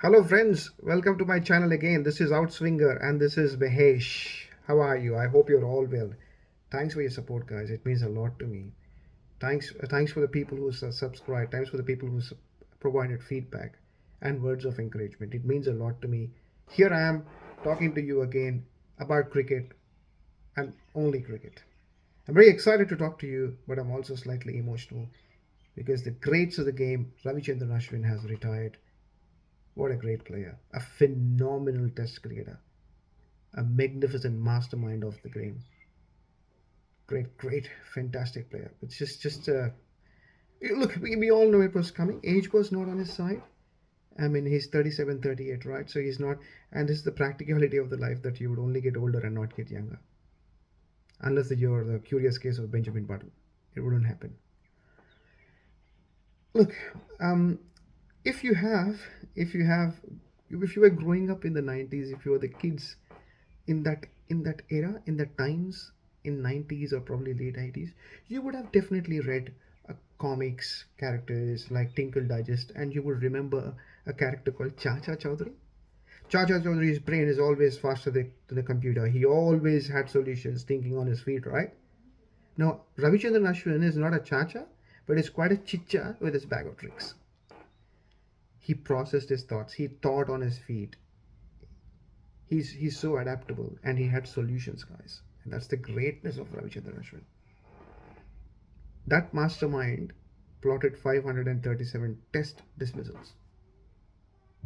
Hello friends, welcome to my channel again. This is Outswinger and this is Mahesh. How are you? I hope you're all well. Thanks for your support, guys. It means a lot to me. Thanks for the people who subscribed. Thanks for the people who provided feedback and words of encouragement. It means a lot to me. Here I am talking to you again about cricket and only cricket. I'm very excited to talk to you, but I'm also slightly emotional because the greats of the game, Ravichandran Ashwin, has retired. What a great player. A phenomenal test cricketer. A magnificent mastermind of the game. Great, fantastic player. It's just look, we all know it was coming. Age was not on his side. I mean, he's 37, 38, right? So he's not, and this is the practicality of the life that you would only get older and not get younger. Unless you're the curious case of Benjamin Button. It wouldn't happen. Look, um, if you have, if you have, if you were growing up in the 90s, if you were the kids in that era, in the times, in 90s or probably late 80s, you would have definitely read comics characters like Tinkle Digest, and you would remember a character called Chacha Chaudhary. Chacha Chaudhary's brain is always faster than the computer. He always had solutions, thinking on his feet, right? Now, Ravichandran Ashwin is not a Chacha, but is quite a chicha with his bag of tricks. He processed his thoughts. He thought on his feet. He's so adaptable, and he had solutions, guys. And that's the greatness of Ravichandran Ashwin. That mastermind plotted 537 test dismissals.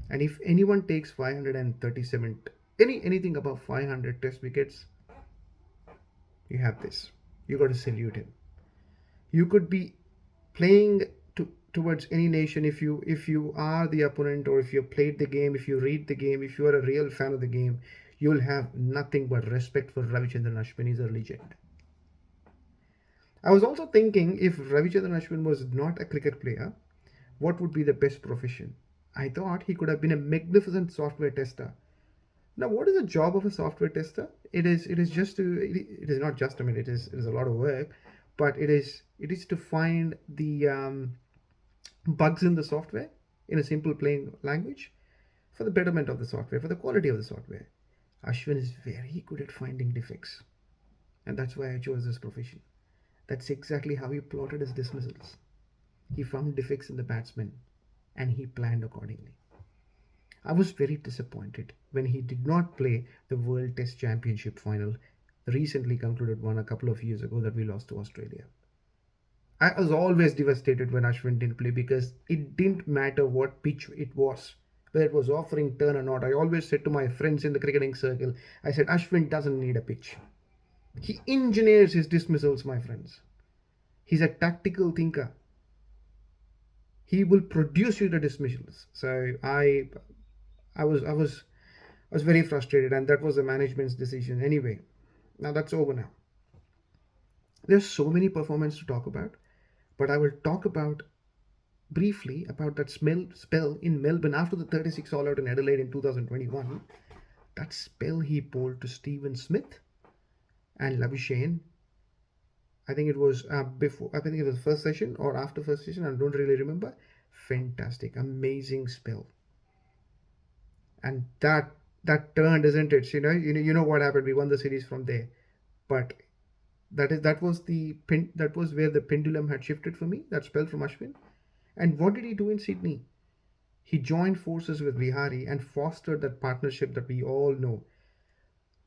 And if anyone takes 537, anything above 500 test wickets, you have this. You got to salute him. You could be playing towards any nation if you are the opponent, or if you played the game, if you read the game, if you are a real fan of the game, you will have nothing but respect for Ravichandran Ashwin. He's a legend. I was also thinking, if Ravichandran Ashwin was not a cricket player, what would be the best profession? I thought he could have been a magnificent software tester. Now, what is the job of a software tester? It is not just, I mean, it is a lot of work, but it is to find the bugs in the software in a simple plain language, for the betterment of the software, for the quality of the software. Ashwin is very good at finding defects, and that's why I chose this profession. That's exactly how he plotted his dismissals. He found defects in the batsmen and he planned accordingly. I was very disappointed when he did not play the World Test Championship final, the recently concluded one a couple of years ago that we lost to Australia. I was always devastated when Ashwin didn't play, because it didn't matter what pitch it was, whether it was offering turn or not. I always said to my friends in the cricketing circle, I said, Ashwin doesn't need a pitch. He engineers his dismissals, my friends. He's a tactical thinker. He will produce you the dismissals. So I was very frustrated, and that was the management's decision. Anyway, now that's over now. There's so many performances to talk about, but I will talk about briefly about that spell in Melbourne after the 36 all out in Adelaide in 2021. That spell he bowled to Stephen Smith and Labuschagne. I think it was before. I think it was first session or after first session. I don't really remember. Fantastic, amazing spell, and that turned, isn't it? You know what happened. We won the series from there, but that was where the pendulum had shifted for me. That spell from Ashwin. And what did he do in Sydney? He joined forces with Vihari and fostered that partnership that we all know.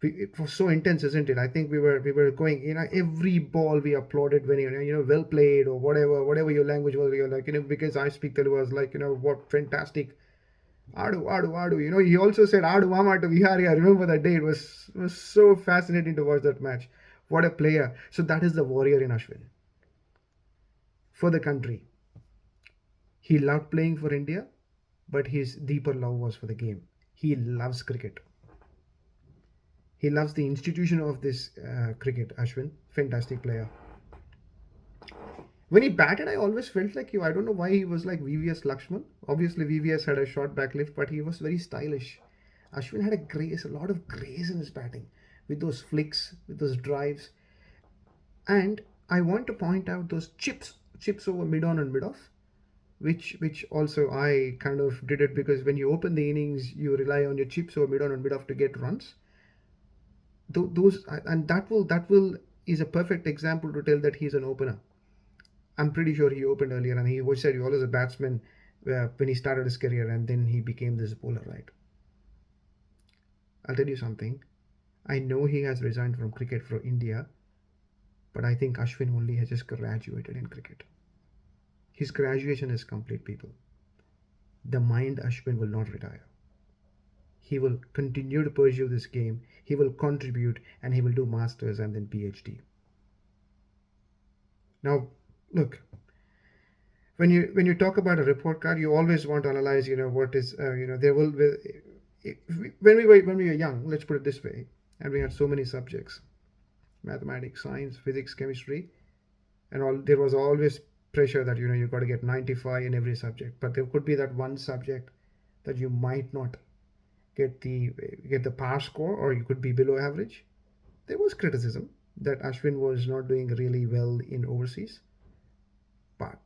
It was so intense, isn't it? I think we were going, every ball we applauded when well played, or whatever your language was. You're like, because I speak Telugu, was like, what fantastic. Adu. He also said Adu Mama to Vihari. I remember that day. It was so fascinating to watch that match. What a player. So that is the warrior in Ashwin. For the country. He loved playing for India, but his deeper love was for the game. He loves cricket. He loves the institution of this cricket, Ashwin. Fantastic player. When he batted, I always felt like I don't know why he was like VVS Lakshman. Obviously, VVS had a short back lift, but he was very stylish. Ashwin had a lot of grace in his batting, with those flicks, with those drives. And I want to point out those chips over mid on and mid off. which also I kind of did it, because when you open the innings, you rely on your chips or mid on and mid off to get runs. Those, and that will is a perfect example to tell that he's an opener. I'm pretty sure he opened earlier, and he was said he was a batsman when he started his career, and then he became this bowler, right? I'll tell you something. I know he has resigned from cricket for India, but I think Ashwin only has just graduated in cricket. His graduation is complete, people. The mind Ashwin will not retire. He will continue to pursue this game. He will contribute, and he will do masters and then PhD. Now, look, when you talk about a report card, you always want to analyze, what is, there will be, when we were young, let's put it this way, and we had so many subjects, mathematics, science, physics, chemistry, and all, there was always pressure that you got to get 95 in every subject, but there could be that one subject that you might not get the pass score, or you could be below average. There was criticism that Ashwin was not doing really well in overseas, but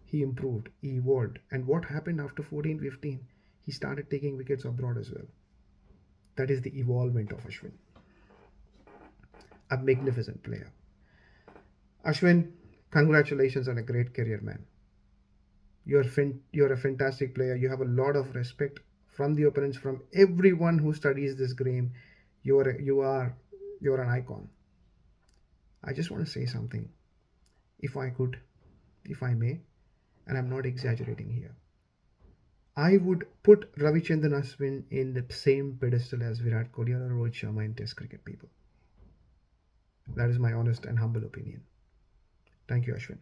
he improved, he evolved. And what happened after 14, 15? He started taking wickets abroad as well. That is the evolvement of Ashwin. A magnificent player. Ashwin, congratulations on a great career, man. You're a fantastic player. You have a lot of respect from the opponents, from everyone who studies this game. You're an icon. I just want to say something, if I could, if I may, and I'm not exaggerating here. I would put Ravichandran Ashwin in the same pedestal as Virat Kohli or Rohit Sharma in Test cricket, people. That is my honest and humble opinion. Thank you, Ashwin.